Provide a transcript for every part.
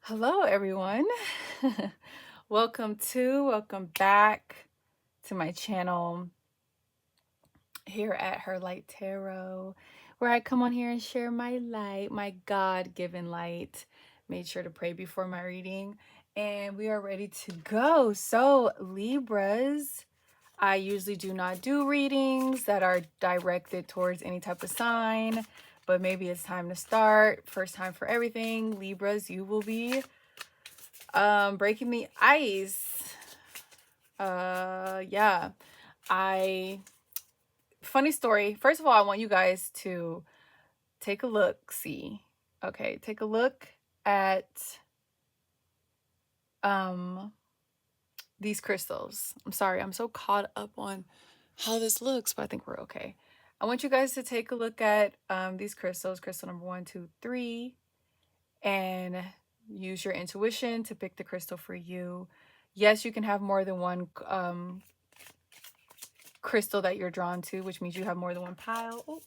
Hello, everyone. Welcome back to my channel here at Her Light Tarot, where I come on here and share my light, my God-given light. Made sure to pray before my reading, and we are ready to go. So, Libras, I usually do not do readings that are directed towards any type of sign, but maybe it's time to start. First time for everything. Libras, you will be breaking the ice. Yeah. Funny story. First of all, I want you guys to take a look, take a look at these crystals. I'm sorry, I'm so caught up on how this looks, but I think we're okay. I want you guys to take a look at these crystals, crystal number 1, 2, 3, and use your intuition to pick the crystal for you. Yes, you can have more than one crystal that you're drawn to, which means you have more than one pile. Ooh.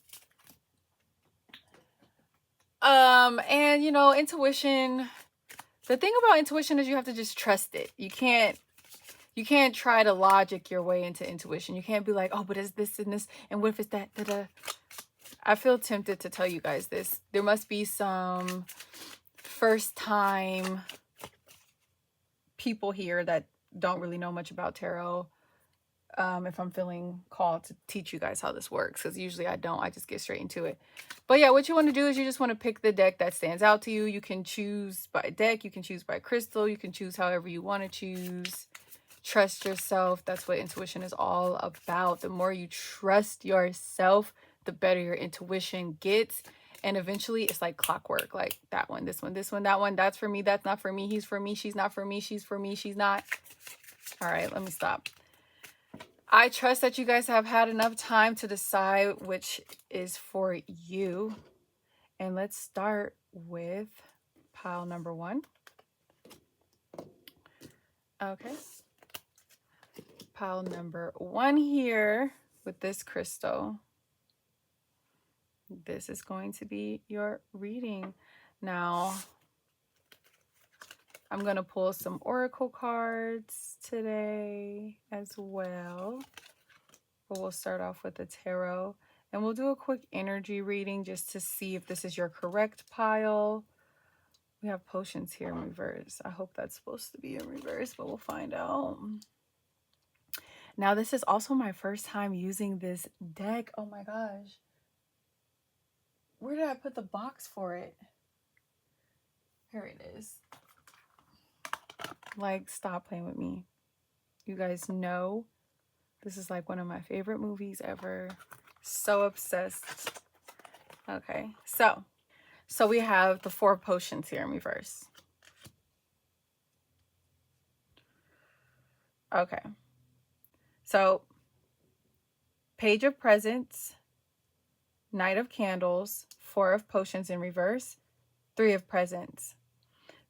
And intuition, the thing about intuition is you have to just trust it. You can't try to logic your way into intuition. You can't be like, oh, but it's this and this, and what if it's that? Da-da. I feel tempted to tell you guys this. There must be some first time people here that don't really know much about tarot. If I'm feeling called to teach you guys how this works, because usually I don't. I just get straight into it. But yeah, what you want to do is you just want to pick the deck that stands out to you. You can choose by deck, you can choose by crystal, you can choose however you want to choose. Trust yourself. That's what intuition is all about. The more you trust yourself, the better your intuition gets. And eventually it's like clockwork, like that one, this one, this one, that one. That's for me, that's not for me, he's for me, she's not for me, she's for me, she's not. All right, let me stop. I trust that you guys have had enough time to decide which is for you. And let's start with pile number 1. Okay. Pile number 1 here with this crystal. This is going to be your reading. Now, I'm going to pull some oracle cards today as well. But we'll start off with the tarot. And we'll do a quick energy reading just to see if this is your correct pile. We have potions here in reverse. I hope that's supposed to be in reverse, but we'll find out. Now, this is also my first time using this deck. Oh my gosh. Where did I put the box for it? Here it is. Like, stop playing with me. You guys know this is like one of my favorite movies ever. So obsessed. Okay, so we have the 4 potions here in reverse. Okay. So, Page of Presents, Knight of Candles, 4 of Potions in reverse, 3 of Presents.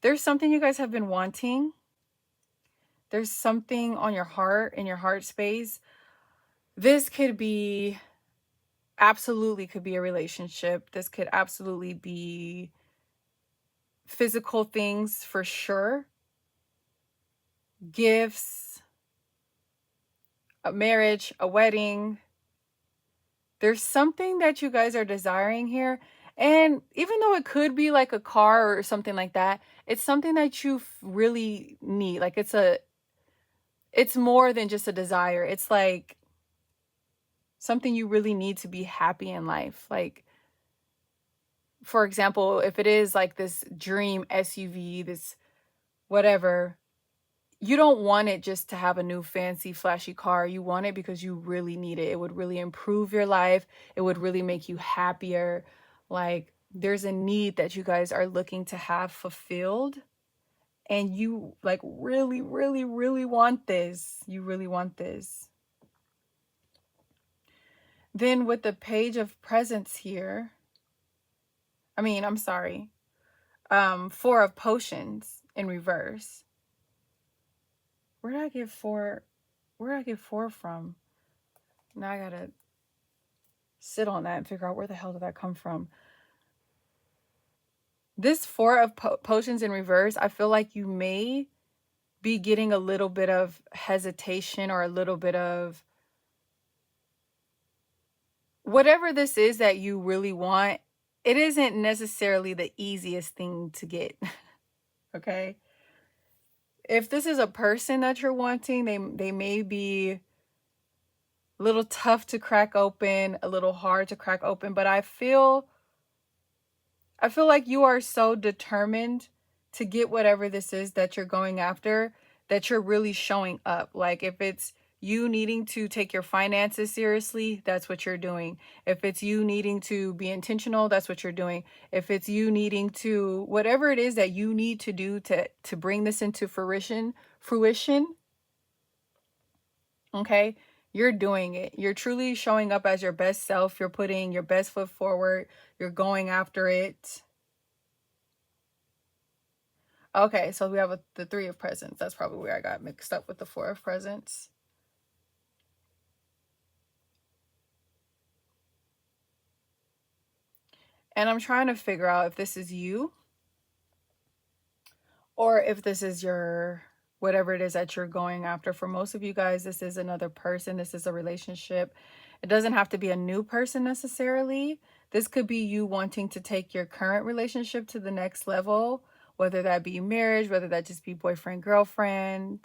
There's something you guys have been wanting. There's something on your heart, in your heart space. This could be, absolutely could be a relationship. This could absolutely be physical things for sure. Gifts, a marriage, a wedding. There's something that you guys are desiring here. And even though it could be like a car or something like that, it's something that you really need. Like it's more than just a desire. It's like something you really need to be happy in life. Like, for example, if it is like this dream SUV, this whatever, you don't want it just to have a new fancy flashy car. You want it because you really need it. It would really improve your life. It would really make you happier. Like, there's a need that you guys are looking to have fulfilled, and you like really, really, really want this. You really want this. Then with the Page of Presents here, I'm sorry, 4 of Potions in reverse. Where did I get 4? Where did I get 4 from? Now I gotta sit on that and figure out where the hell did that come from. This Four of Potions in reverse, I feel like you may be getting a little bit of hesitation or a little bit of whatever this is that you really want. It isn't necessarily the easiest thing to get. Okay? If this is a person that you're wanting, they may be a little tough to crack open, a little hard to crack open, but I feel like you are so determined to get whatever this is that you're going after, that you're really showing up. Like if it's you needing to take your finances seriously, that's what you're doing. If it's you needing to be intentional, that's what you're doing. If it's you needing to, whatever it is that you need to do to bring this into fruition, okay? You're doing it. You're truly showing up as your best self. You're putting your best foot forward. You're going after it. Okay, so we have the Three of Presents. That's probably where I got mixed up with the Four of Presents. And I'm trying to figure out if this is you or if this is your, whatever it is that you're going after. For most of you guys, this is another person. This is a relationship. It doesn't have to be a new person necessarily. This could be you wanting to take your current relationship to the next level, whether that be marriage, whether that just be boyfriend, girlfriend.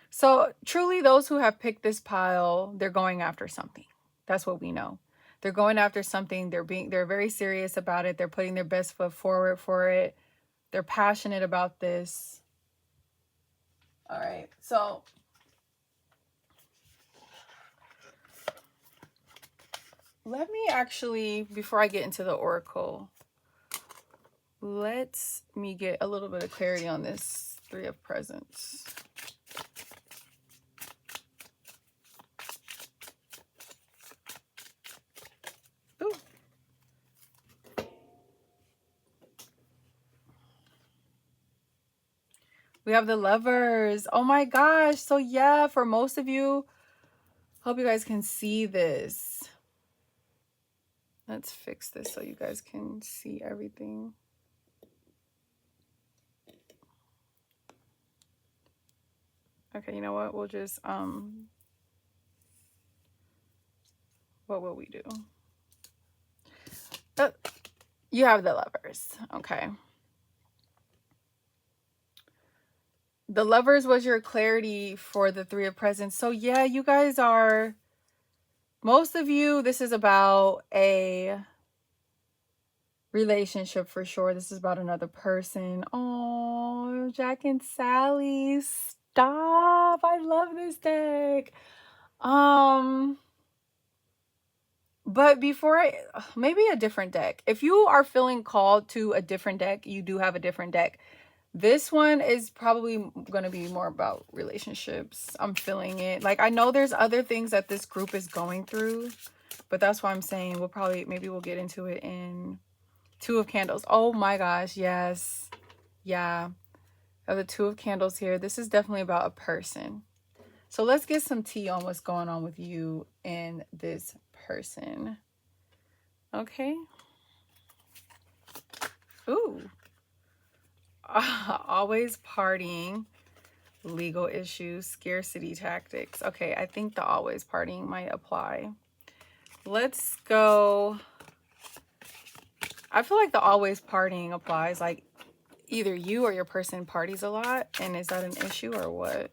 So truly, those who have picked this pile, they're going after something. That's what we know. They're going after something. They're very serious about it. They're putting their best foot forward for it. They're passionate about this. All right. So let me actually, before I get into the oracle, let me get a little bit of clarity on this Three of Presents. Ooh. We have the Lovers. Oh my gosh. So yeah, for most of you, hope you guys can see this. Let's fix this so you guys can see everything. Okay, you know what? We'll just, what will we do? You have the Lovers. Okay. The Lovers was your clarity for the Three of Presents. So yeah, you guys are, most of you, this is about a relationship for sure. This is about another person. Oh, Jack and Sally, stop. I love this deck. But before maybe a different deck. If you are feeling called to a different deck, you do have a different deck. This one is probably going to be more about relationships. I'm feeling it. Like, I know there's other things that this group is going through, but that's why I'm saying maybe we'll get into it in Two of Candles. Oh my gosh, yes. Yeah. I have the Two of Candles here. This is definitely about a person. So let's get some tea on what's going on with you and this person. Okay. Ooh. Always partying, legal issues, scarcity tactics. Okay, I think the always partying might apply. Let's go. I feel like the always partying applies. Like either you or your person parties a lot. And is that an issue or what?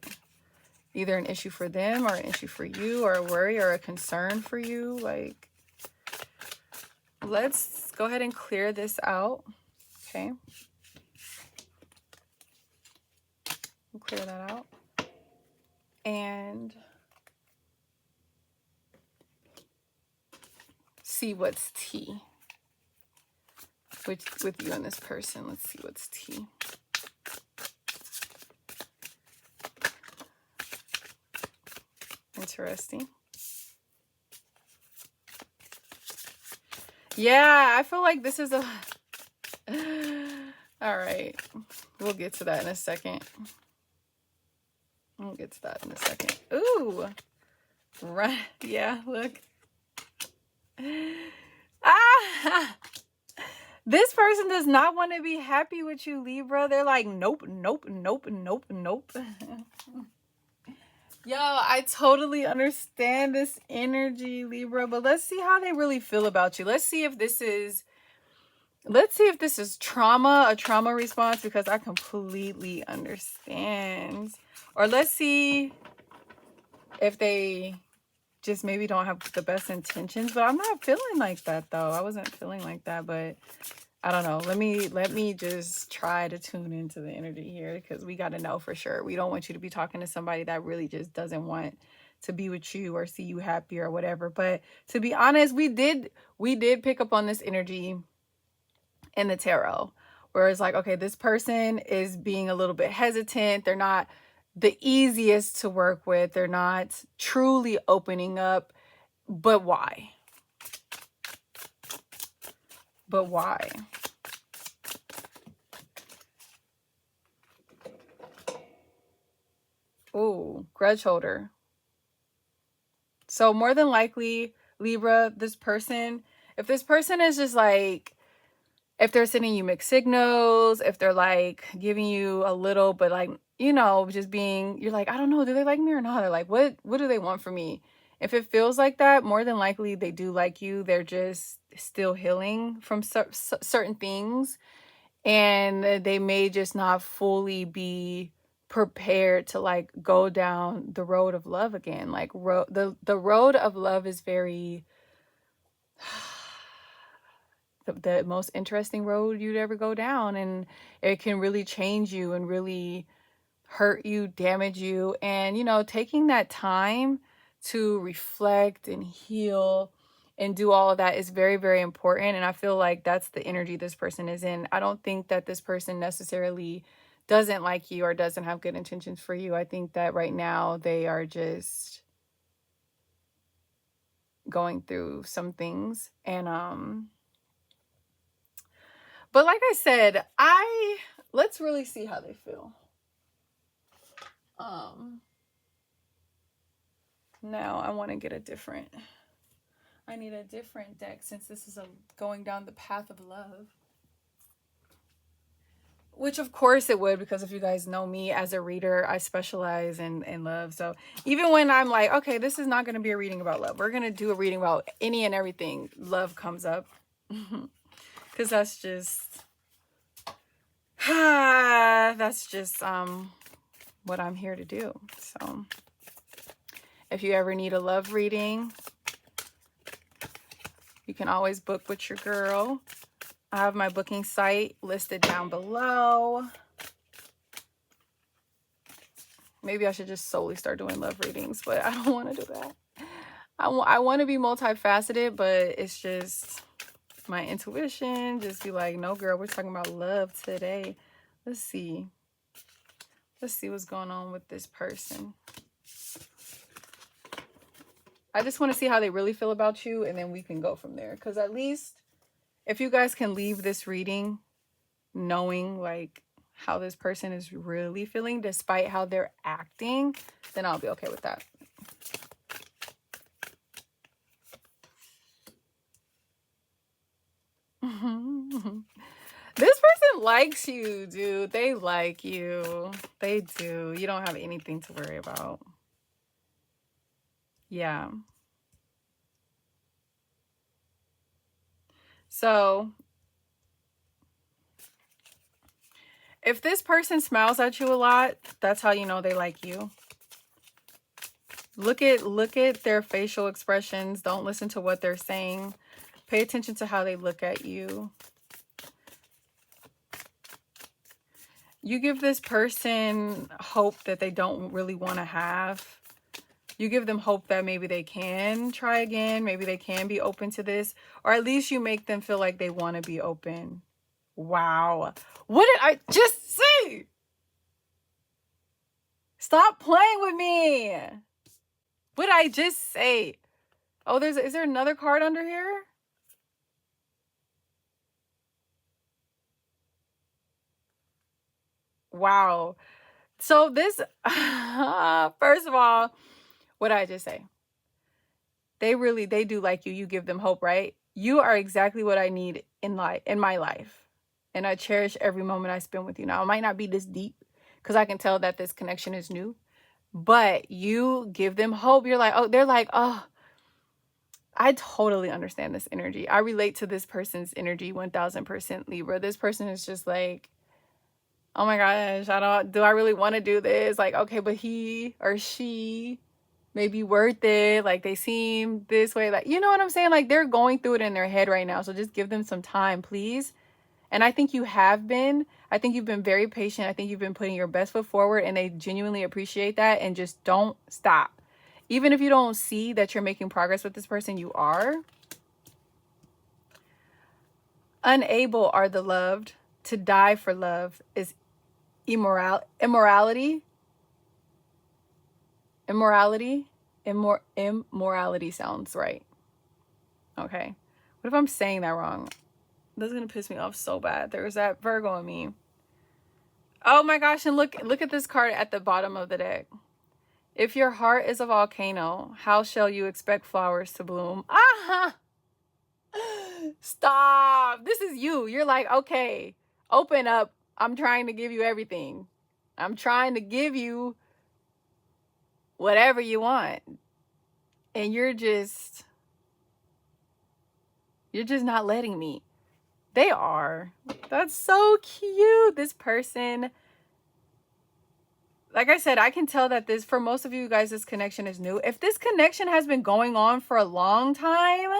Either an issue for them or an issue for you, or a worry or a concern for you. Like, let's go ahead and clear this out. Okay. We'll clear that out. And see what's tea. With you and this person. Let's see what's tea. Interesting. Yeah, I feel like this is a... All right. We'll get to that in a second. We'll get to that in a second. Ooh. Right. Yeah, look. Ah, this person does not want to be happy with you, Libra. They're like, nope, nope, nope, nope, nope. Yo, I totally understand this energy, Libra, but let's see how they really feel about you. Let's see if this is trauma, a trauma response, because I completely understand. Or let's see if they just maybe don't have the best intentions, but I'm not feeling like that though. I wasn't feeling like that, but I don't know. Let me just try to tune into the energy here, because we got to know for sure. We don't want you to be talking to somebody that really just doesn't want to be with you or see you happy or whatever. But to be honest, we did pick up on this energy in the tarot, where it's like, okay, this person is being a little bit hesitant. They're not the easiest to work with. They're not truly opening up. But why? But why? Ooh, grudge holder. So more than likely, Libra, if this person is just like, if they're sending you mixed signals, if they're like giving you a little, but like, just being, you're like, I don't know, do they like me or not? They're like, what do they want from me? If it feels like that, more than likely they do like you. They're just still healing from certain things, and they may just not fully be prepared to like go down the road of love again. Like the road of love is very the most interesting road you'd ever go down, and it can really change you and really hurt you, damage you. And taking that time to reflect and heal and do all of that is very, very important. And I feel like that's the energy this person is in. I don't think that this person necessarily doesn't like you or doesn't have good intentions for you. I think that right now they are just going through some things. And but like I said, let's really see how they feel. Now I want to get I need a different deck, since this is going down the path of love. Which of course it would, because if you guys know me as a reader, I specialize in love. So even when I'm like, okay, this is not going to be a reading about love, we're going to do a reading about any and everything, love comes up. Because that's just what I'm here to do. So if you ever need a love reading, you can always book with your girl. I have my booking site listed down below. Maybe I should just solely start doing love readings, but I don't want to do that. I want to be multifaceted, but it's just my intuition just be like, no, girl, we're talking about love today. Let's see what's going on with this person. I just want to see how they really feel about you, and then we can go from there. Because at least if you guys can leave this reading knowing like how this person is really feeling despite how they're acting, then I'll be okay with that. This person likes you, dude. They like you. They do. You don't have anything to worry about. Yeah. So if this person smiles at you a lot, that's how you know they like you. Look at their facial expressions. Don't listen to what they're saying. Pay attention to how they look at you. You give this person hope that they don't really want to have. You give them hope that maybe they can try again. Maybe they can be open to this. Or at least you make them feel like they want to be open. Wow. What did I just say? Stop playing with me. What did I just say? Oh, is there another card under here? Wow. So this, first of all, what did I just say? they do like you. You give them hope, right? You are exactly what I need in my life. And I cherish every moment I spend with you. Now, it might not be this deep because I can tell that this connection is new, but you give them hope. You're like, oh, they're like, oh, I totally understand this energy. I relate to this person's energy 1000% Libra. This person is just like, oh my gosh, do I really want to do this? Like, okay, but he or she may be worth it. Like, they seem this way. Like, you know what I'm saying? Like, they're going through it in their head right now. So just give them some time, please. And I think you have been. I think you've been very patient. I think you've been putting your best foot forward, and they genuinely appreciate that. And just don't stop. Even if you don't see that you're making progress with this person, you are. Unable are the loved. To die for love is immorality. Immorality sounds right. Okay. What if I'm saying that wrong? This is gonna piss me off so bad. There's that Virgo in me. Oh my gosh, and look at this card at the bottom of the deck. If your heart is a volcano, how shall you expect flowers to bloom? Ah! Stop. This is you. You're like, okay, open up. I'm trying to give you everything. I'm trying to give you whatever you want. And you're just not letting me. They are. That's so cute. This person, like I said, I can tell that this, for most of you guys, this connection is new. If this connection has been going on for a long time,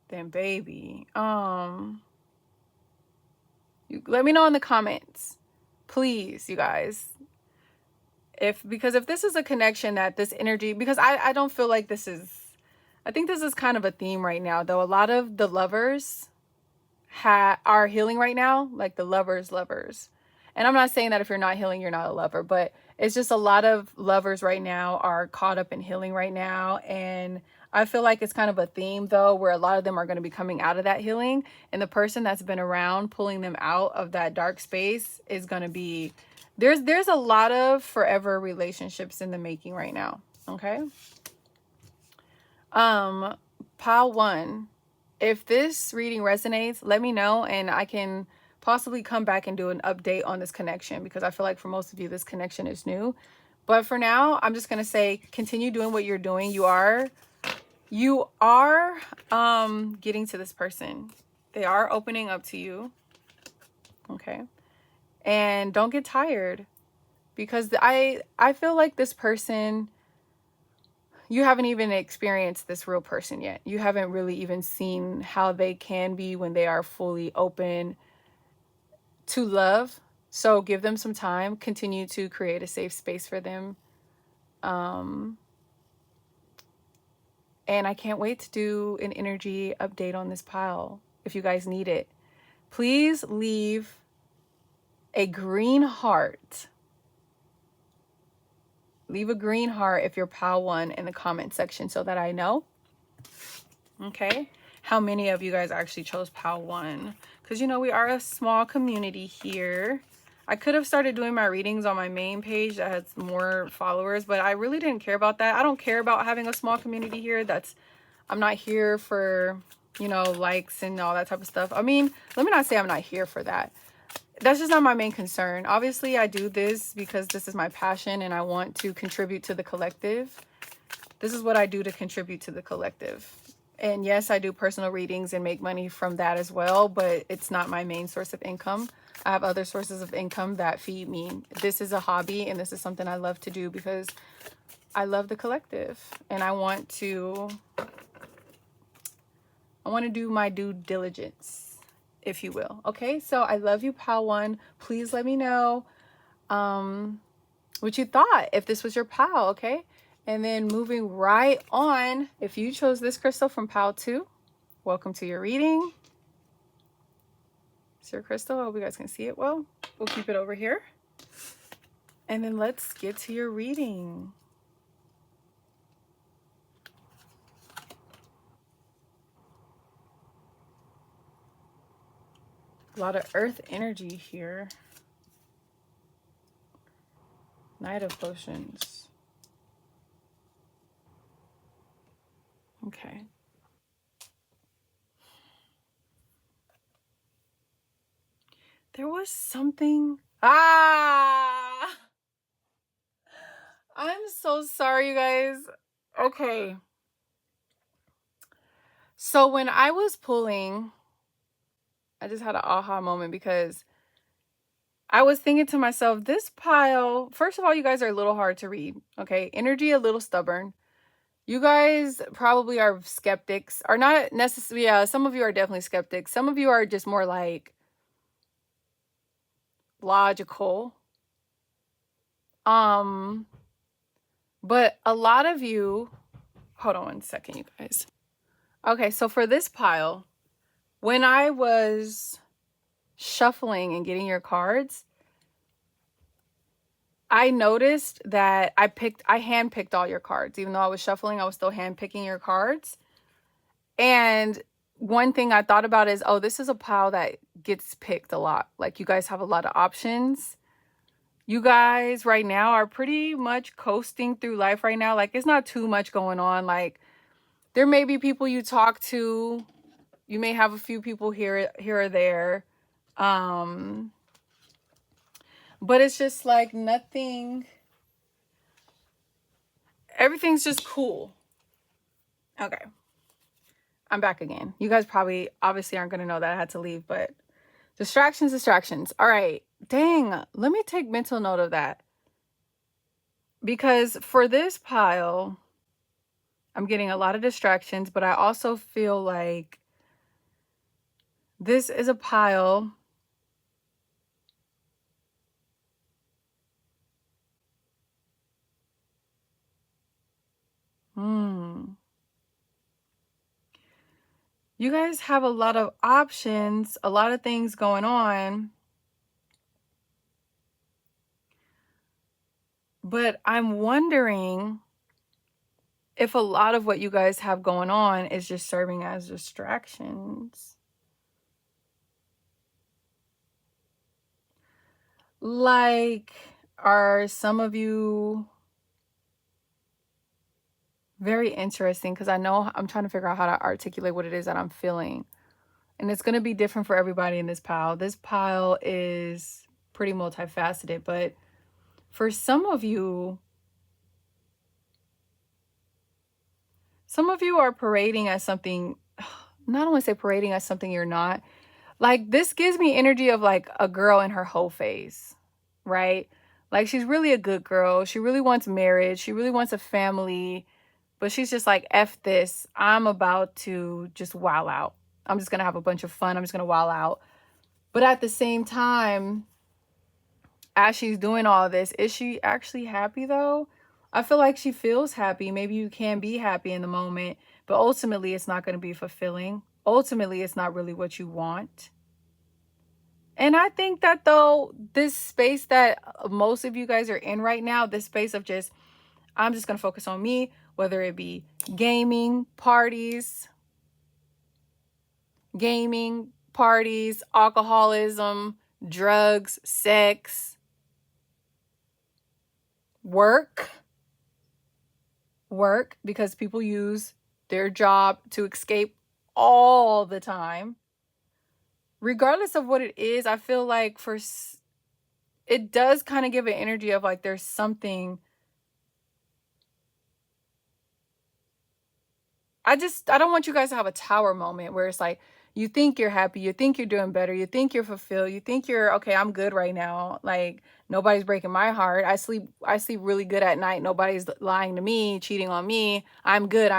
then baby, you let me know in the comments, please, you guys. Because if this is a connection that this energy, because I don't feel like this is, I think this is kind of a theme right now, though. A lot of the lovers are healing right now, like the lovers. And I'm not saying that if you're not healing, you're not a lover, but it's just a lot of lovers right now are caught up in healing right now. And I feel like it's kind of a theme, though, where a lot of them are going to be coming out of that healing. And the person that's been around pulling them out of that dark space is going to be, there's a lot of forever relationships in the making right now. Okay. Pile 1. If this reading resonates, let me know, and I can possibly come back and do an update on this connection, because I feel like for most of you, this connection is new. But for now, I'm just going to say, continue doing what you're doing. You are getting to this person. They are opening up to you. Okay. And don't get tired, because I feel like this person, you haven't even experienced this real person yet. You haven't really even seen how they can be when they are fully open to love. So give them some time. Continue to create a safe space for them. And I can't wait to do an energy update on this pile if you guys need it. Please leave a green heart. Leave a green heart if you're pile 1 in the comment section so that I know. Okay. How many of you guys actually chose pile 1? Because, you know, we are a small community here. I could have started doing my readings on my main page that has more followers, but I really didn't care about that. I don't care about having a small community here. I'm not here for, you know, likes and all that type of stuff. I mean, let me not say I'm not here for that. That's just not my main concern. Obviously, I do this because this is my passion and I want to contribute to the collective. This is what I do to contribute to the collective. And yes, I do personal readings and make money from that as well, but it's not my main source of income. I have other sources of income that feed me. This is a hobby, and this is something I love to do because I love the collective, and I want to do my due diligence, if you will. Okay, so I love you, pile 1. Please let me know what you thought if this was your pile. Okay. And then moving right on, if you chose this crystal from pile 2, welcome to your reading. It's your crystal. I hope you guys can see it well. We'll keep it over here. And then let's get to your reading. A lot of earth energy here. Knight of Potions. there's something. I'm so sorry, you guys. Okay. So when I was pulling, I just had an aha moment because I was thinking to myself, this pile, first of all, you guys are a little hard to read. Okay. Energy, a little stubborn. You guys probably are skeptics, are not necessarily. Yeah, some of you are definitely skeptics. Some of you are just more like logical. But a lot of you, hold on one second, you guys. Okay, so for this pile, when I was shuffling and getting your cards, I noticed that I handpicked all your cards. Even though I was shuffling, I was still handpicking your cards. And one thing I thought about is, oh, this is a pile that gets picked a lot. Like, you guys have a lot of options. You guys right now are pretty much coasting through life right now. Like, it's not too much going on. Like, there may be people you talk to. You may have a few people here or there. But it's just like nothing. Everything's just cool. Okay. I'm back again. You guys probably obviously aren't going to know that I had to leave, but distractions. All right. Dang. Let me take mental note of that. Because for this pile, I'm getting a lot of distractions, but I also feel like this is a pile you guys have a lot of options, a lot of things going on. But I'm wondering if a lot of what you guys have going on is just serving as distractions. Like, are some of you very interesting? Because I know I'm trying to figure out how to articulate what it is that I'm feeling. And it's going to be different for everybody in this pile. This pile is pretty multifaceted, but for some of you are parading as something, not only say parading as something you're not. Like, this gives me energy of like a girl in her whole phase, right? Like, she's really a good girl. She really wants marriage. She really wants a family, but she's just like, F this. I'm about to just wow out. I'm just going to have a bunch of fun. I'm just going to wow out. But at the same time, as she's doing all this, is she actually happy though? I feel like she feels happy. Maybe you can be happy in the moment, but ultimately it's not going to be fulfilling. Ultimately, it's not really what you want. And I think that though, this space that most of you guys are in right now, this space of just, I'm just going to focus on me, whether it be gaming, parties, alcoholism, drugs, sex, work, because people use their job to escape all the time. Regardless of what it is, I feel like it does kind of give an energy of like there's something. I don't want you guys to have a tower moment where it's like you think you're happy, you think you're doing better, you think you're fulfilled, you think you're okay, I'm good right now. Like, nobody's breaking my heart. I sleep really good at night. Nobody's lying to me, cheating on me. I'm good.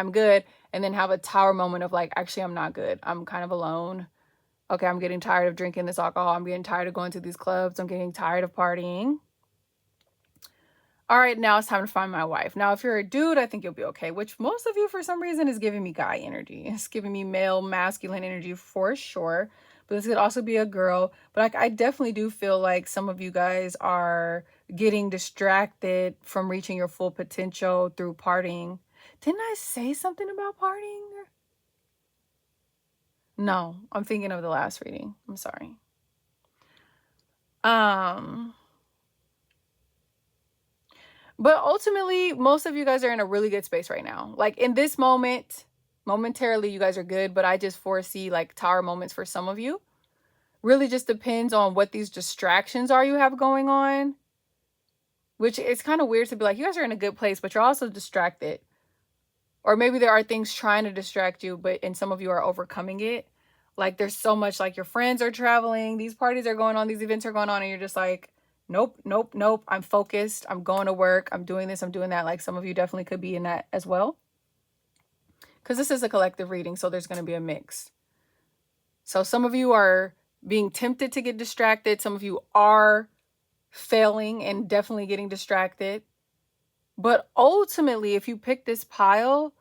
And then have a tower moment of like, actually, I'm not good. I'm kind of alone. Okay, I'm getting tired of drinking this alcohol. I'm getting tired of going to these clubs. I'm getting tired of partying. All right, now it's time to find my wife. Now, if you're a dude, I think you'll be okay, which most of you, for some reason, is giving me guy energy. It's giving me male, masculine energy for sure. But this could also be a girl. But I definitely do feel like some of you guys are getting distracted from reaching your full potential through partying. Didn't I say something about partying? No, I'm thinking of the last reading. I'm sorry. But ultimately, most of you guys are in a really good space right now. Like, in this moment, momentarily, you guys are good, but I just foresee like tower moments for some of you. really just depends on what these distractions are you have going on, which it's kind of weird to be like, you guys are in a good place, but you're also distracted. Or maybe there are things trying to distract you, and some of you are overcoming it. Like there's so much, like your friends are traveling, these parties are going on, these events are going on, and you're just like, nope, nope, nope. I'm focused. I'm going to work. I'm doing this. I'm doing that. Like some of you definitely could be in that as well. Because this is a collective reading, so there's going to be a mix. So some of you are being tempted to get distracted. Some of you are failing and definitely getting distracted. But ultimately, if you pick this pile,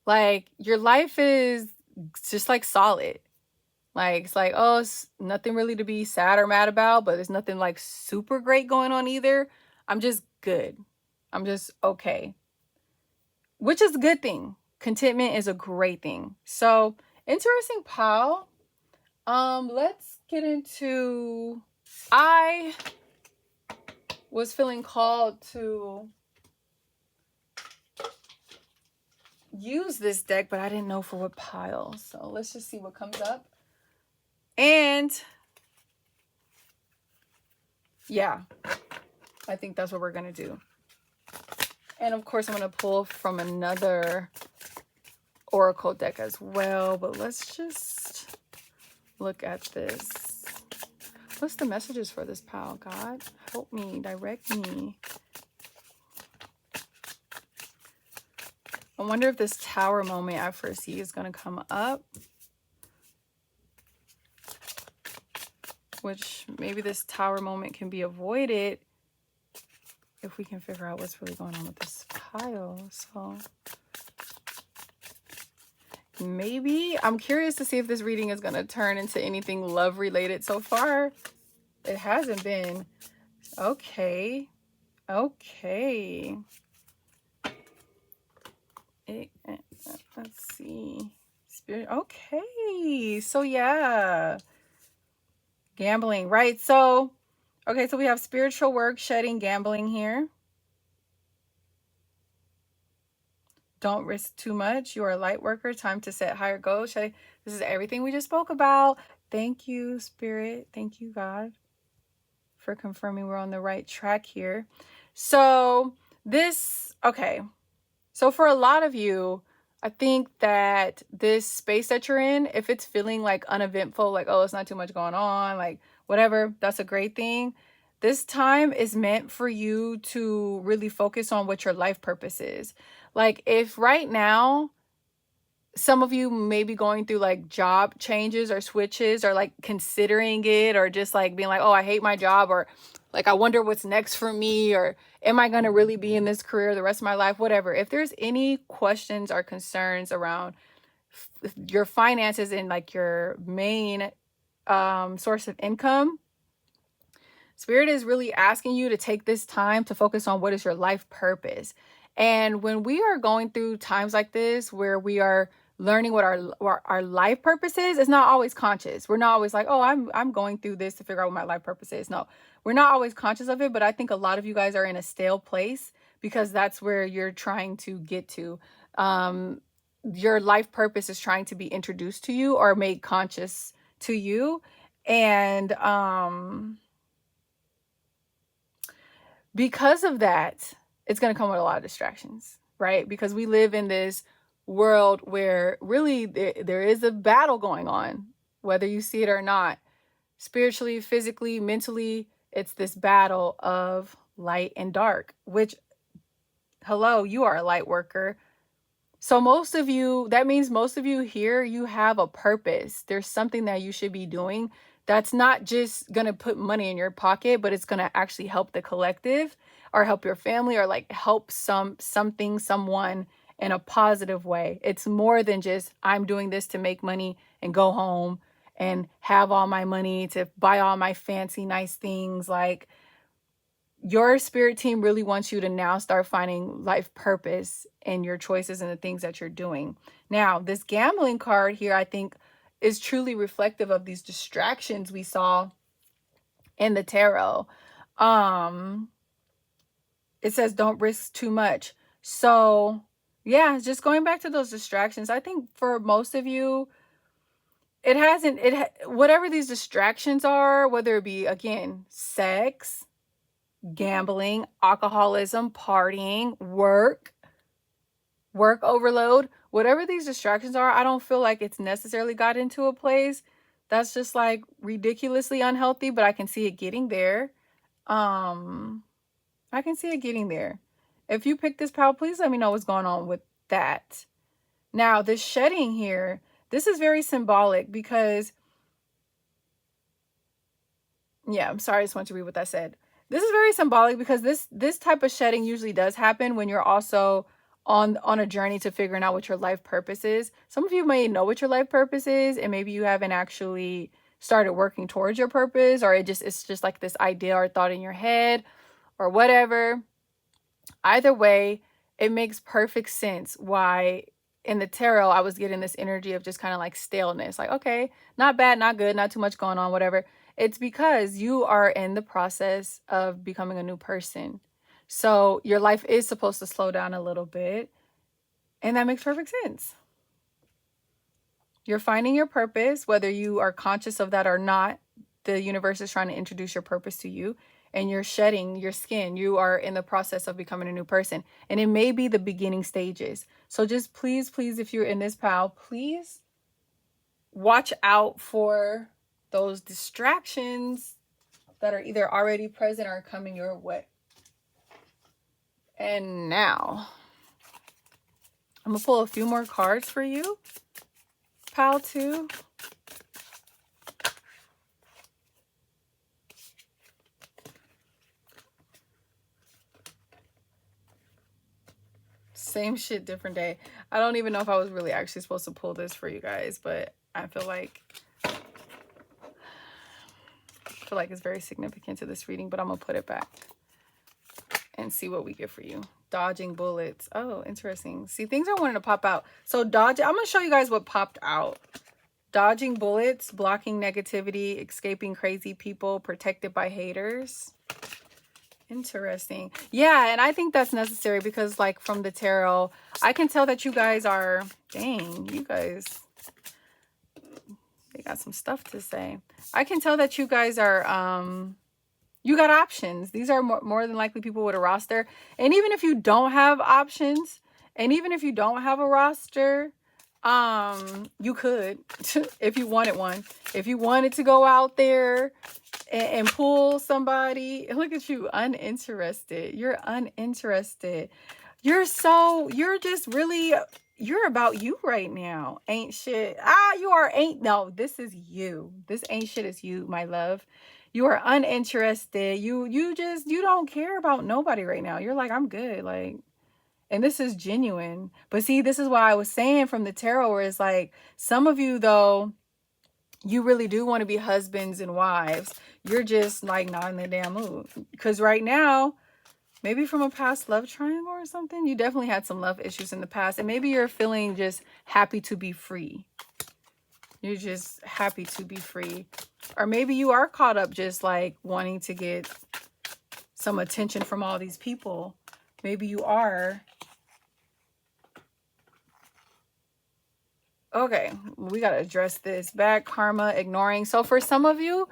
like your life is just like solid. Like it's like, oh, it's nothing really to be sad or mad about, but there's nothing like super great going on either. I'm just good. I'm just okay. Which is a good thing. Contentment is a great thing. So, interesting pile. Let's get into, I was feeling called to use this deck, but I didn't know for what pile. So let's just see what comes up. And yeah, I think that's what we're going to do. And of course, I'm going to pull from another oracle deck as well. But let's just look at this. What's the messages for this pile? God, help me, direct me. I wonder if this tower moment I foresee is going to come up. Which maybe this tower moment can be avoided if we can figure out what's really going on with this pile. So maybe I'm curious to see if this reading is going to turn into anything love related. So far, it hasn't been. Okay. Okay. Let's see. Spirit. Okay. So yeah. Gambling, right? So, okay, so we have spiritual work, shedding, gambling here. Don't risk too much. You are a light worker. Time to set higher goals. Shedding. This is everything we just spoke about. Thank you, Spirit. Thank you, God, for confirming we're on the right track here. So this, okay. So for a lot of you, I think that this space that you're in, if it's feeling like uneventful, like, oh, it's not too much going on, like whatever, that's a great thing. This time is meant for you to really focus on what your life purpose is. Like if right now, some of you may be going through like job changes or switches or like considering it or just like being like, oh, I hate my job, or like, I wonder what's next for me, or am I going to really be in this career the rest of my life? Whatever. If there's any questions or concerns around your finances and like your main source of income, Spirit is really asking you to take this time to focus on what is your life purpose. And when we are going through times like this, where we are learning what our life purpose is, it's not always conscious. We're not always like, oh, I'm going through this to figure out what my life purpose is. No, we're not always conscious of it. But I think a lot of you guys are in a stale place because that's where you're trying to get to. Your life purpose is trying to be introduced to you or made conscious to you. And because of that, it's going to come with a lot of distractions, right? Because we live in this world where really there is a battle going on, whether you see it or not. Spiritually, physically, mentally, it's this battle of light and dark, which, hello, you are a light worker. So most of you, that means most of you here, you have a purpose. There's something that you should be doing that's not just going to put money in your pocket, but it's going to actually help the collective or help your family or like help someone in a positive way. It's more than just, I'm doing this to make money and go home and have all my money to buy all my fancy, nice things. Like, your spirit team really wants you to now start finding life purpose in your choices and the things that you're doing. Now, this gambling card here, I think, is truly reflective of these distractions we saw in the tarot. It says don't risk too much. So yeah, just going back to those distractions. I think for most of you, it hasn't, whatever these distractions are, whether it be, again, sex, gambling, alcoholism, partying, work overload, whatever these distractions are, I don't feel like it's necessarily got into a place that's just like ridiculously unhealthy, but I can see it getting there. Um, I can see it getting there. If you pick this pal, please let me know what's going on with that. Now, this shedding here, this is very symbolic because, yeah, I'm sorry, I just want to read what that said. This is very symbolic because this type of shedding usually does happen when you're also on a journey to figuring out what your life purpose is. Some of you may know what your life purpose is, and maybe you haven't actually started working towards your purpose, or it's just like this idea or thought in your head or whatever. Either way, it makes perfect sense why in the tarot I was getting this energy of just kind of like staleness. Like, okay, not bad, not good, not too much going on, whatever. It's because you are in the process of becoming a new person. So your life is supposed to slow down a little bit. And that makes perfect sense. You're finding your purpose, whether you are conscious of that or not. The universe is trying to introduce your purpose to you, and you're shedding your skin. You are in the process of becoming a new person, and it may be the beginning stages. So just please, if you're in this pal, please watch out for those distractions that are either already present or coming your way. And now I'm gonna pull a few more cards for you, pal 2. Same shit, different day. I don't even know if I was really actually supposed to pull this for you guys, but I feel like it's very significant to this reading, but I'm gonna put it back and see what we get for you. Dodging bullets. Oh, interesting. See, things are wanting to pop out. So I'm gonna show you guys what popped out. Dodging bullets, blocking negativity, escaping crazy people, protected by haters. Interesting. Yeah, and I think that's necessary because, like, from the tarot, I can tell that you guys are, dang, you guys, they got some stuff to say. I can tell that you guys are, you got options. These are more than likely people with a roster. And even if you don't have options, and even if you don't have a roster, you could, if you wanted one. If you wanted to go out there and pull somebody, look at you, uninterested. You're uninterested. You're just really, you're about you right now. Ain't shit. No, this is you. This ain't shit is you, my love. You are uninterested. You don't care about nobody right now. You're like, I'm good. Like, and this is genuine. But see, this is why I was saying from the tarot, where it's like, some of you though, you really do want to be husbands and wives. You're just like not in the damn mood. Because right now, maybe from a past love triangle or something, you definitely had some love issues in the past. And maybe you're feeling just happy to be free. You're just happy to be free. Or maybe you are caught up just like wanting to get some attention from all these people. Maybe you are. Okay, we got to address this. Bad karma, ignoring. So for some of you,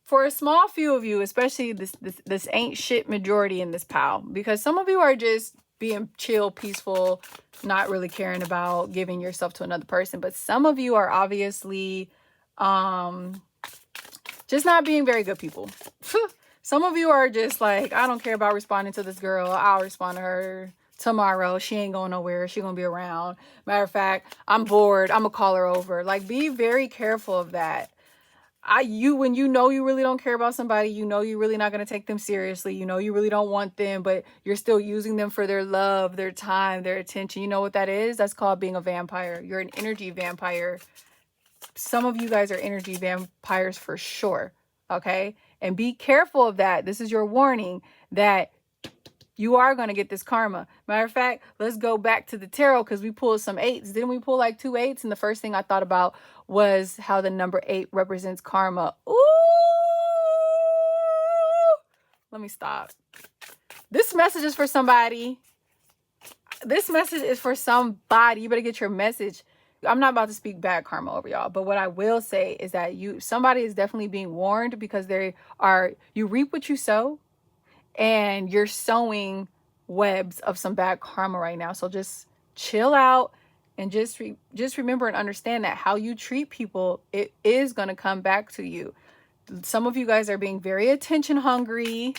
for a small few of you, especially this ain't shit majority in this pile, because some of you are just being chill, peaceful, not really caring about giving yourself to another person. But some of you are obviously just not being very good people. Some of you are just like, I don't care about responding to this girl. I'll respond to her tomorrow. She ain't going nowhere. She gonna be around. Matter of fact, I'm bored. I'm gonna call her over. Like, be very careful of that. When you know you really don't care about somebody, you know you're really not going to take them seriously, you know you really don't want them, but you're still using them for their love, their time, their attention. You know what that is? That's called being a vampire. You're an energy vampire. Some of you guys are energy vampires for sure. Okay? And be careful of that. This is your warning that you are going to get this karma. Matter of fact, let's go back to the tarot because we pulled some 8s. Didn't we pull like 2 8s? And the first thing I thought about was how the number 8 represents karma. Ooh! Let me stop. This message is for somebody. This message is for somebody. You better get your message. I'm not about to speak bad karma over y'all, but what I will say is that somebody is definitely being warned, because you reap what you sow, and you're sowing webs of some bad karma right now. So just chill out and just remember and understand that how you treat people, it is going to come back to you. Some of you guys are being very attention hungry.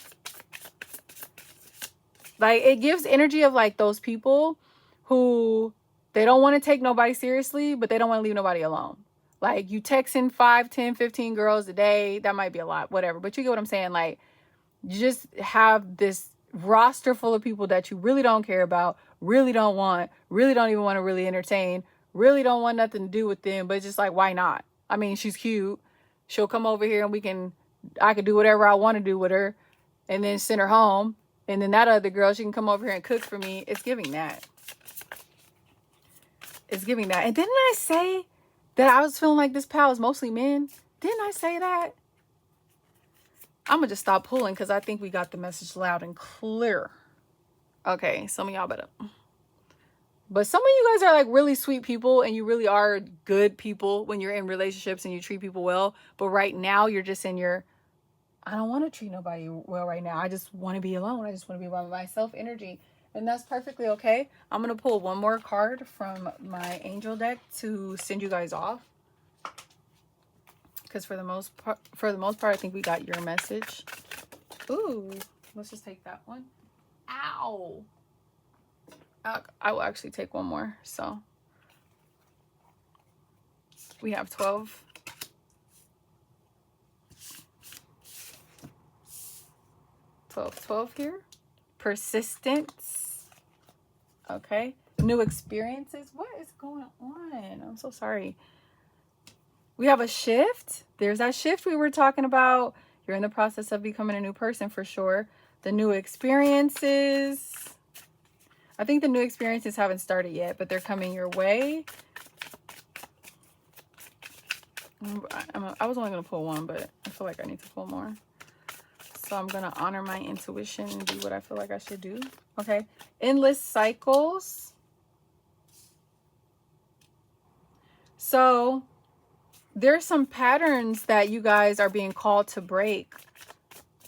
Like, it gives energy of like those people who, they don't want to take nobody seriously, but they don't want to leave nobody alone. Like, you texting 5, 10, 15 girls a day. That might be a lot, whatever. But you get what I'm saying? Like, you just have this roster full of people that you really don't care about, really don't want, really don't even want to really entertain, really don't want nothing to do with them. But it's just like, why not? I mean, she's cute. She'll come over here and I could do whatever I want to do with her, and then send her home. And then that other girl, she can come over here and cook for me. It's giving that. It's giving that. And didn't I say that I was feeling like this pal is mostly men? Didn't I say that? I'm going to just stop pulling, because I think we got the message loud and clear. Okay, some of y'all better. But some of you guys are like really sweet people, and you really are good people when you're in relationships and you treat people well. But right now you're just in your, I don't want to treat nobody well right now. I just want to be alone. I just want to be by myself energy. And that's perfectly okay. I'm going to pull one more card from my angel deck to send you guys off. Because for the most part, I think we got your message. Ooh, let's just take that one. Ow. I will actually take one more. So we have 12. Twelve here. Persistence. Okay. New experiences. What is going on? I'm so sorry. We have a shift. There's that shift we were talking about. You're in the process of becoming a new person for sure. The new experiences. I think the new experiences haven't started yet, but they're coming your way. I was only going to pull one, but I feel like I need to pull more. So I'm going to honor my intuition and do what I feel like I should do. Okay. Endless cycles. So there's some patterns that you guys are being called to break.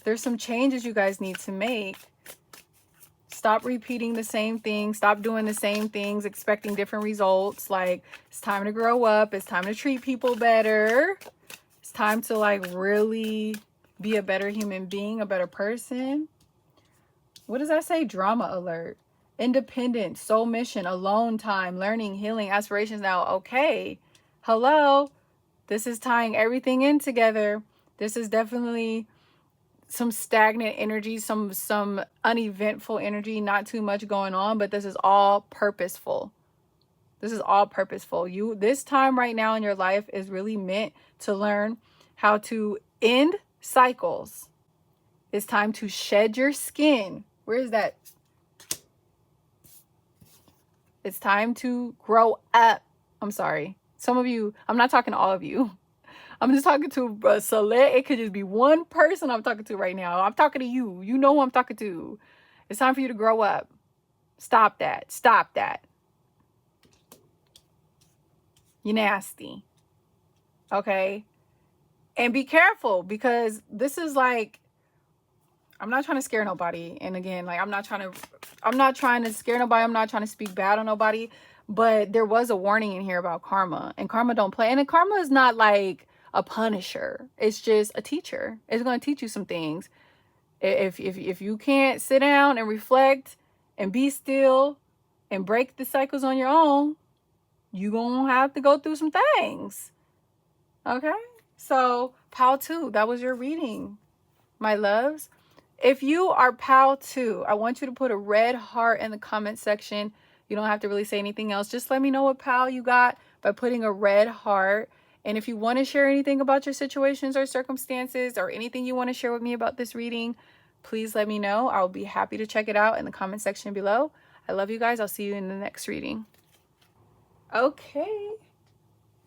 There's some changes you guys need to make. Stop repeating the same thing. Stop doing the same things, expecting different results. Like, it's time to grow up. It's time to treat people better. It's time to like really be a better human being, a better person. What does that say? Drama alert. Independence, soul mission, alone time, learning, healing, aspirations. Now, okay. Hello. This is tying everything in together. This is definitely some stagnant energy, some uneventful energy, not too much going on, but this is all purposeful. This is all purposeful. This time right now in your life is really meant to learn how to end cycles. It's time to shed your skin. Where is that? It's time to grow up. I'm sorry. Some of you, I'm not talking to all of you. I'm just talking to a select. It could just be one person I'm talking to right now. I'm talking to you. You know who I'm talking to. It's time for you to grow up. Stop that. Stop that. You're nasty. Okay? And be careful, because this is like, I'm not trying to scare nobody. And again, like, I'm not trying to scare nobody. I'm not trying to speak bad on nobody. But there was a warning in here about karma. And karma don't play. And karma is not like a punisher. It's just a teacher. It's going to teach you some things. If you can't sit down and reflect and be still and break the cycles on your own, you're going to have to go through some things. Okay? So, Pal 2, that was your reading, my loves. If you are Pal 2, I want you to put a red heart in the comment section. You don't have to really say anything else. Just let me know what Pal you got by putting a red heart. And if you want to share anything about your situations or circumstances, or anything you want to share with me about this reading, please let me know. I'll be happy to check it out in the comment section below. I love you guys. I'll see you in the next reading. Okay.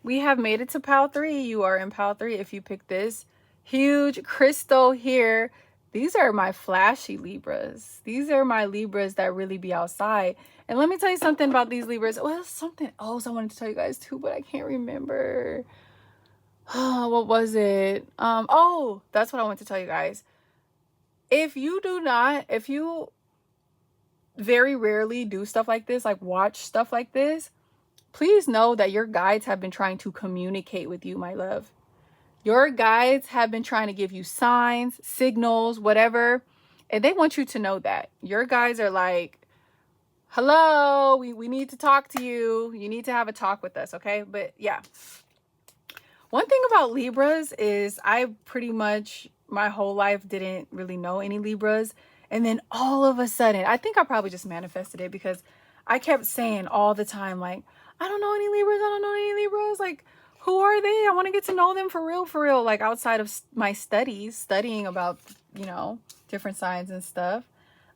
We have made it to Pal 3. You are in Pal 3 if you pick this huge crystal here. These are my flashy Libras. These are my Libras that really be outside. And let me tell you something about these Libras. Well, something else I wanted to tell you guys too, but I can't remember. What was it? Oh, that's what I want to tell you guys. If you very rarely do stuff like this, like watch stuff like this, please know that your guides have been trying to communicate with you, my love. Your guides have been trying to give you signs, signals, whatever. And they want you to know that. Your guides are like, hello, we need to talk to you. You need to have a talk with us, okay? But yeah. One thing about Libras is I pretty much my whole life didn't really know any Libras. And then all of a sudden, I think I probably just manifested it because I kept saying all the time, like, I don't know any Libras. I don't know any Libras. Like, who are they? I want to get to know them for real. Like outside of my studying about, different signs and stuff.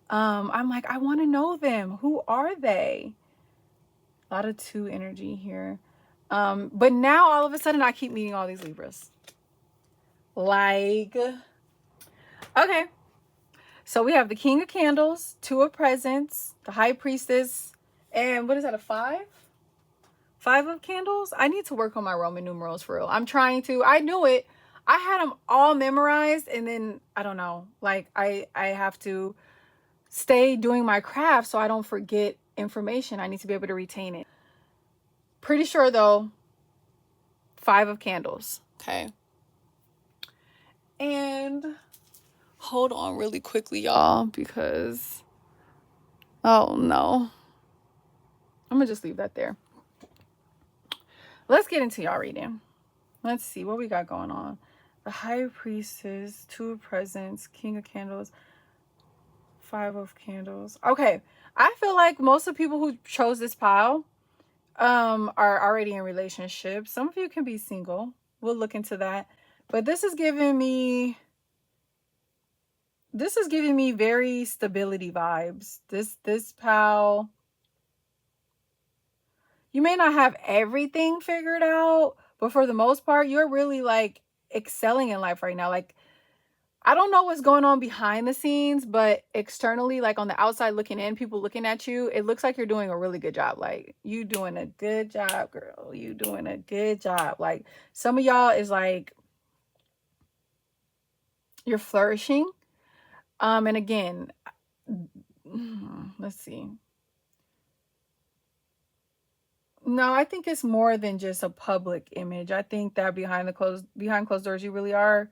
I'm like, I want to know them. Who are they? A lot of 2 energy here. But now all of a sudden I keep meeting all these Libras. Like, okay. So we have the King of Candles, 2 of Presents, the High Priestess, and what is that, a 5? 5 of Candles? I need to work on my Roman numerals for real. I'm trying to. I knew it. I had them all memorized, and then, I don't know, like, I have to stay doing my craft so I don't forget information. I need to be able to retain it. Pretty sure, though, 5 of Candles. Okay. And hold on really quickly, y'all, because, oh, no. I'm going to just leave that there. Let's get into y'all reading. Let's see what we got going on. The High Priestess, 2 of Presents, King of Candles, 5 of Candles. Okay. I feel like most of the people who chose this pile are already in relationships. Some of you can be single. We'll look into that. But this is giving me very stability vibes. This pal, you may not have everything figured out, but for the most part, you're really like excelling in life right now. Like, I don't know what's going on behind the scenes, but externally, like on the outside looking in, people looking at you, it looks like you're doing a really good job. Like, you doing a good job, girl. You doing a good job. Like, some of y'all is like, you're flourishing. And again, let's see. No, I think it's more than just a public image. I think that behind closed doors, you really are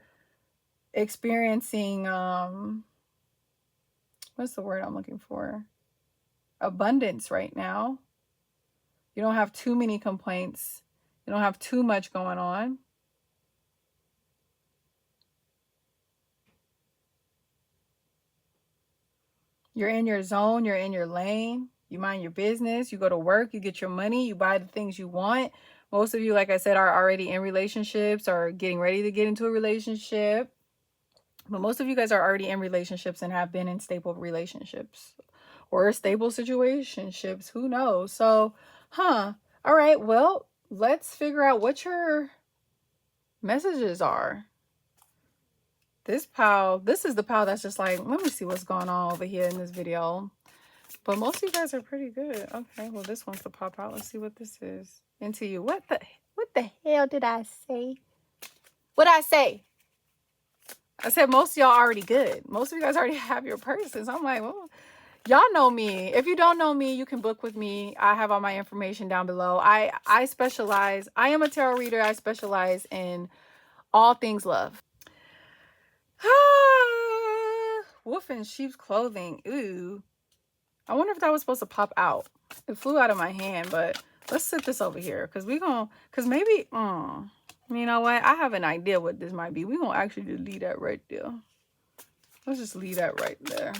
experiencing, what's the word I'm looking for? Abundance right now. You don't have too many complaints. You don't have too much going on. You're in your zone. You're in your lane. You mind your business. You go to work. You get your money. You buy the things you want. Most of you, like I said, are already in relationships or getting ready to get into a relationship. But most of you guys are already in relationships and have been in stable relationships or stable situationships. Who knows? So, all right. Well, let's figure out what your messages are. This is the pal that's just like, let me see what's going on over here in this video. But most of you guys are pretty good. Okay, well, this wants to pop out. Let's see what this is. Into you. What the hell did I say? What'd I say? I said most of y'all already good. Most of you guys already have your persons. I'm like, well, y'all know me. If you don't know me, you can book with me. I have all my information down below. I specialize. I am a tarot reader. I specialize in all things love. Wolf in sheep's clothing. Ooh. I wonder if that was supposed to pop out. It flew out of my hand, but let's sit this over here. Because maybe, you know what? I have an idea what this might be. We're going to actually just leave that right there. Let's just leave that right there.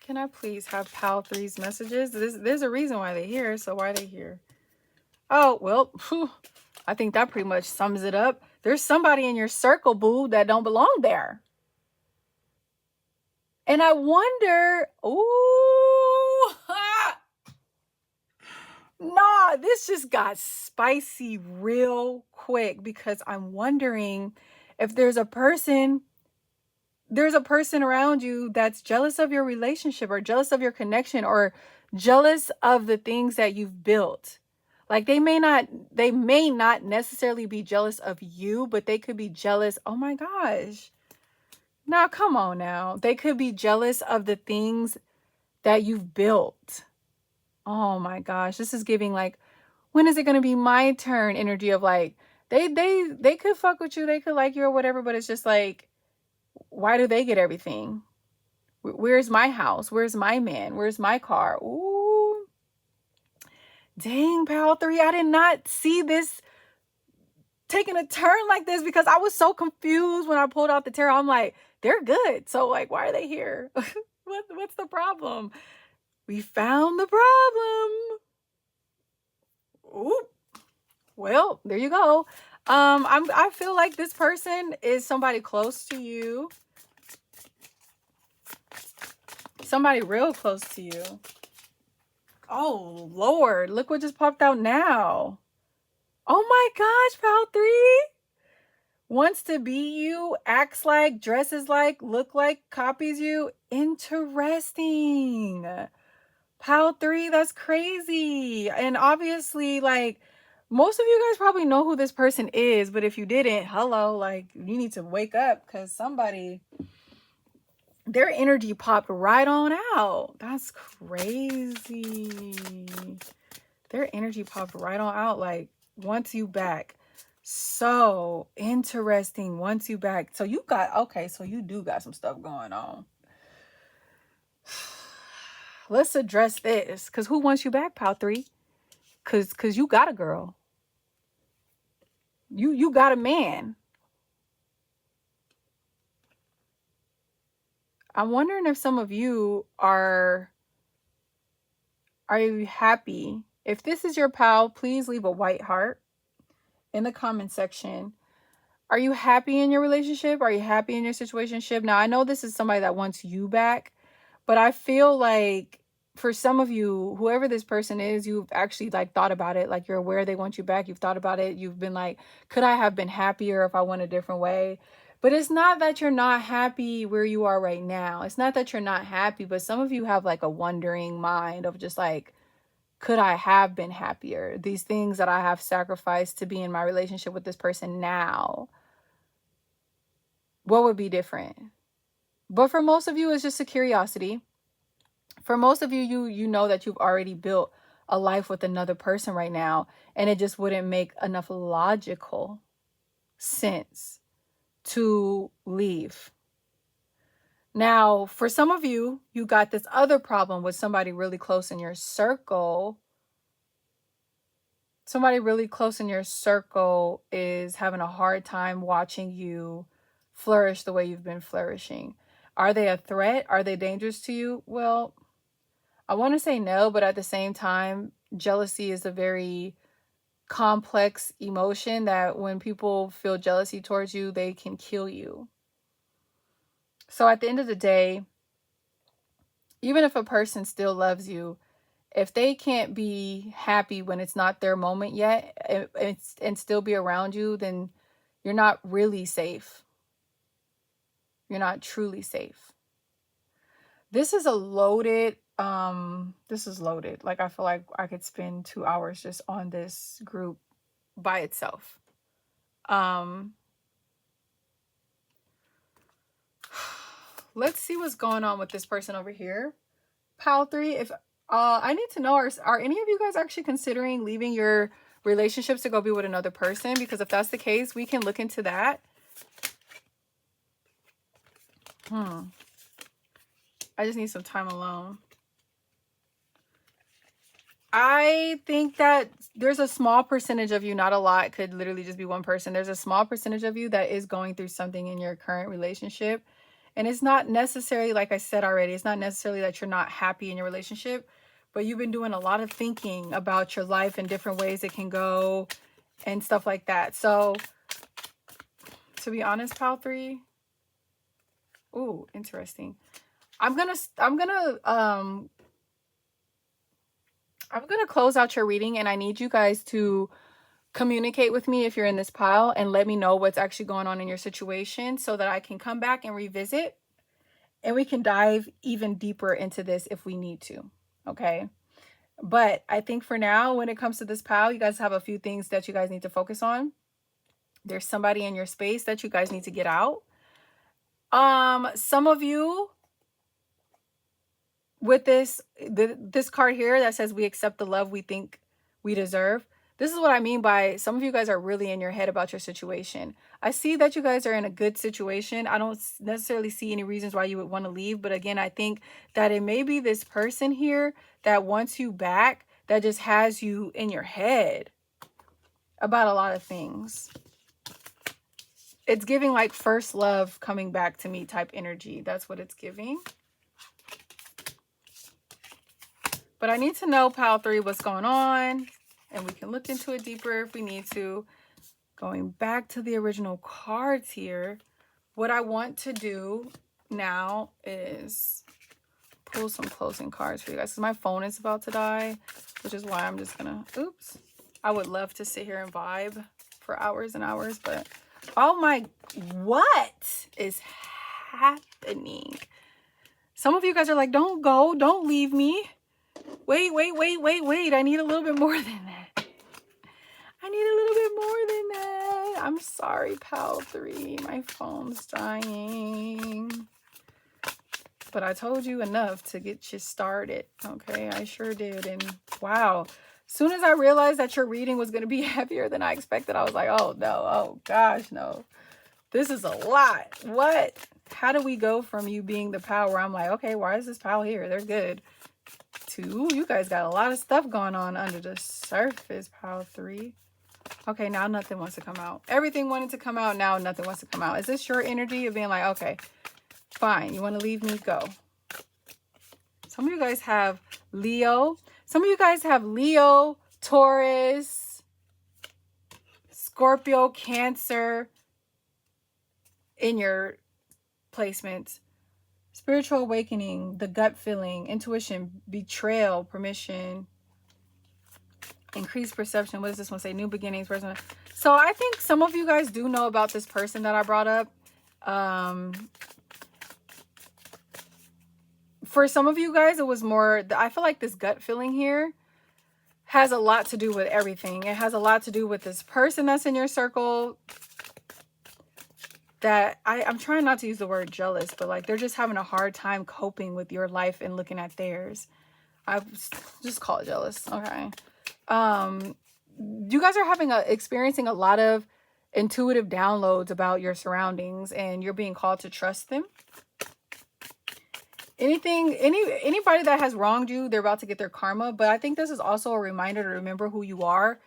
Can I please have Pal 3's messages? There's a reason why they're here, so why are they here? Oh, well, I think that pretty much sums it up. There's somebody in your circle, boo, that don't belong there. And I wonder, ooh, nah, this this just got spicy real quick because I'm wondering if there's a person around you that's jealous of your relationship or jealous of your connection or jealous of the things that you've built. Like they may not necessarily be jealous of you, but they could be jealous. Oh my gosh. Now, come on now. They could be jealous of the things that you've built. Oh my gosh. This is giving like, when is it going to be my turn energy of like, they could fuck with you. They could like you or whatever, but it's just like, why do they get everything? Where's my house? Where's my man? Where's my car? Ooh. Dang, pal 3. I did not see this taking a turn like this because I was so confused when I pulled out the tarot. I'm like, they're good. So like, why are they here? What's the problem? We found the problem. Ooh. Well, there you go. I feel like this person is somebody close to you. Somebody real close to you. Oh, Lord. Look what just popped out now. Oh, my gosh, pal 3. Wants to be you, acts like, dresses like, look like, copies you. Interesting. Pal 3, that's crazy. And obviously, like, most of you guys probably know who this person is. But if you didn't, hello, like, you need to wake up because somebody... their energy popped right on out. That's crazy. Their energy popped right on out. Like, wants you back. So interesting. Wants you back. So you got, okay, so you do got some stuff going on. Let's address this. Because who wants you back, pal 3? Because you got a girl. You got a man. I'm wondering if some of you are you happy? If this is your pal, please leave a white heart in the comment section. Are you happy in your relationship? Are you happy in your situationship? Now, I know this is somebody that wants you back, but I feel like for some of you, whoever this person is, you've actually like thought about it. Like you're aware they want you back. You've thought about it. You've been like, could I have been happier if I went a different way? But it's not that you're not happy where you are right now. It's not that you're not happy, but some of you have like a wondering mind of just like, could I have been happier? These things that I have sacrificed to be in my relationship with this person now, what would be different? But for most of you, it's just a curiosity. For most of you, you know that you've already built a life with another person right now, and it just wouldn't make enough logical sense to leave. Now, for some of you, you got this other problem with somebody really close in your circle. Somebody really close in your circle is having a hard time watching you flourish the way you've been flourishing. Are they a threat? Are they dangerous to you? Well, I want to say no, but at the same time, jealousy is a very complex emotion that when people feel jealousy towards you, they can kill you. So at the end of the day, even if a person still loves you, if they can't be happy when it's not their moment yet and still be around you, then you're not really safe. You're not truly safe. This is loaded. Like, I feel like I could spend 2 hours just on this group by itself. Let's see what's going on with this person over here. Pal 3, if I need to know, are any of you guys actually considering leaving your relationships to go be with another person? Because if that's the case, we can look into that. I just need some time alone. I think that there's a small percentage of you, not a lot, could literally just be one person. There's a small percentage of you that is going through something in your current relationship. And it's not necessarily, like I said already, it's not necessarily that you're not happy in your relationship, but you've been doing a lot of thinking about your life and different ways it can go and stuff like that. So to be honest, pal 3, ooh, interesting. I'm gonna I'm going to close out your reading, and I need you guys to communicate with me if you're in this pile and let me know what's actually going on in your situation so that I can come back and revisit, and we can dive even deeper into this if we need to. Okay. But I think for now, when it comes to this pile, you guys have a few things that you guys need to focus on. There's somebody in your space that you guys need to get out. Some of you with this card here that says we accept the love we think we deserve. This is what I mean by some of you guys are really in your head about your situation. I see that you guys are in a good situation. I don't necessarily see any reasons why you would want to leave. But again, I think that it may be this person here that wants you back, that just has you in your head about a lot of things. It's giving like first love coming back to me type energy. That's what it's giving. But I need to know, pile 3, what's going on. And we can look into it deeper if we need to. Going back to the original cards here, what I want to do now is pull some closing cards for you guys. Because my phone is about to die, which is why I'm just going to, oops. I would love to sit here and vibe for hours and hours, but oh my, what is happening? Some of you guys are like, don't go, don't leave me. Wait. I need a little bit more than that. I need a little bit more than that. I'm sorry, pal 3. My phone's dying. But I told you enough to get you started. Okay, I sure did. And wow. As soon as I realized that your reading was going to be heavier than I expected, I was like, oh no, oh gosh, no. This is a lot. What? How do we go from you being the power? I'm like, okay, why is this pal here? They're good. To, you guys got a lot of stuff going on under the surface, pal 3. Okay, now nothing wants to come out. Everything wanted to come out, now nothing wants to come out. Is this your energy of being like, okay, fine, you want to leave me? Go. Some of you guys have Leo. Some of you guys have Leo, Taurus, Scorpio, Cancer in your placements. Spiritual awakening, the gut feeling, intuition, betrayal, permission, increased perception. What does this one say? New beginnings. So I think some of you guys do know about this person that I brought up. For some of you guys, it was more, I feel like this gut feeling here has a lot to do with everything. It has a lot to do with this person that's in your circle that I'm trying not to use the word jealous, but like they're just having a hard time coping with your life and looking at theirs. I just call it jealous. Okay. You guys are experiencing a lot of intuitive downloads about your surroundings, and you're being called to trust them. Anybody that has wronged you, they're about to get their karma. But I think this is also a reminder to remember who you are.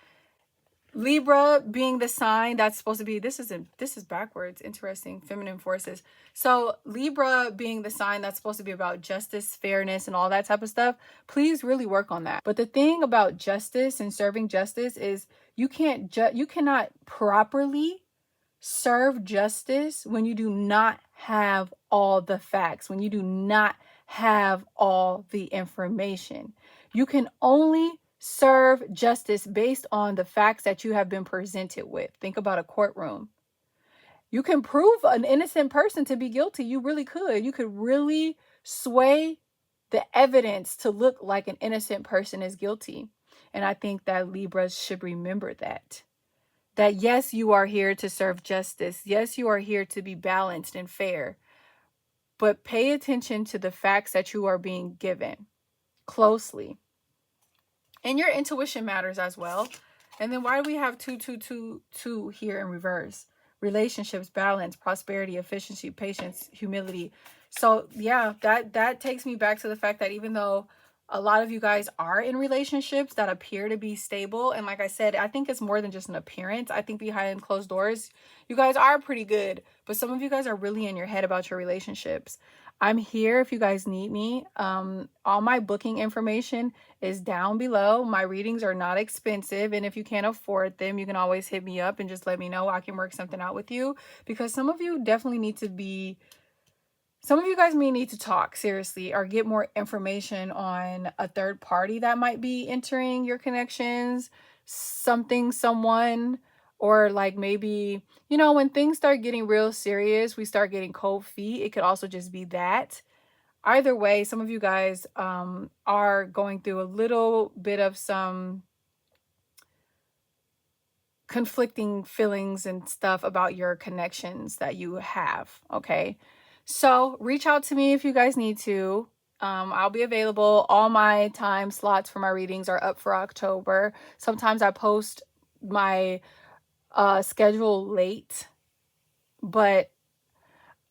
Libra being the sign that's supposed to be, this is backwards. Interesting. Feminine forces. So Libra being the sign that's supposed to be about justice, fairness, and all that type of stuff. Please really work on that. But the thing about justice and serving justice is you cannot properly serve justice when you do not have all the facts, when you do not have all the information. You can only serve justice based on the facts that you have been presented with. Think about a courtroom. You can prove an innocent person to be guilty. You really could. You could really sway the evidence to look like an innocent person is guilty. And I think that Libras should remember that. That yes, you are here to serve justice. Yes, you are here to be balanced and fair. But pay attention to the facts that you are being given closely. And your intuition matters as well. And then why do we have 2 here in reverse? Relationships, balance, prosperity, efficiency, patience, humility. So yeah, that takes me back to the fact that even though a lot of you guys are in relationships that appear to be stable, and like I said, I think it's more than just an appearance. I think behind closed doors, you guys are pretty good. But some of you guys are really in your head about your relationships. I'm here if you guys need me. All my booking information is down below. My readings are not expensive. And if you can't afford them, you can always hit me up and just let me know. I can work something out with you. Because some of you definitely need to be Some of you guys may need to talk seriously or get more information on a third party that might be entering your connections, something, someone, or like maybe, you know, when things start getting real serious, we start getting cold feet. It could also just be that. Either way, some of you guys are going through a little bit of some conflicting feelings and stuff about your connections that you have. Okay. So reach out to me if you guys need to. I'll be available. All my time slots for my readings are up for October. Sometimes I post my schedule late, but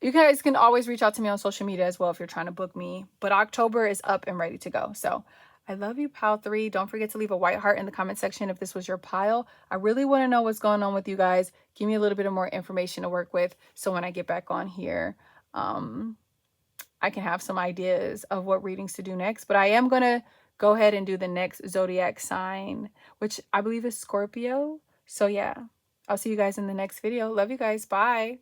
you guys can always reach out to me on social media as well if you're trying to book me. But October is up and ready to go. So I love you, Pile 3. Don't forget to leave a white heart in the comment section if this was your pile. I really want to know what's going on with you guys. Give me a little bit of more information to work with so when I get back on here, I can have some ideas of what readings to do next. But I am going to go ahead and do the next zodiac sign, which I believe is Scorpio. So yeah, I'll see you guys in the next video. Love you guys. Bye.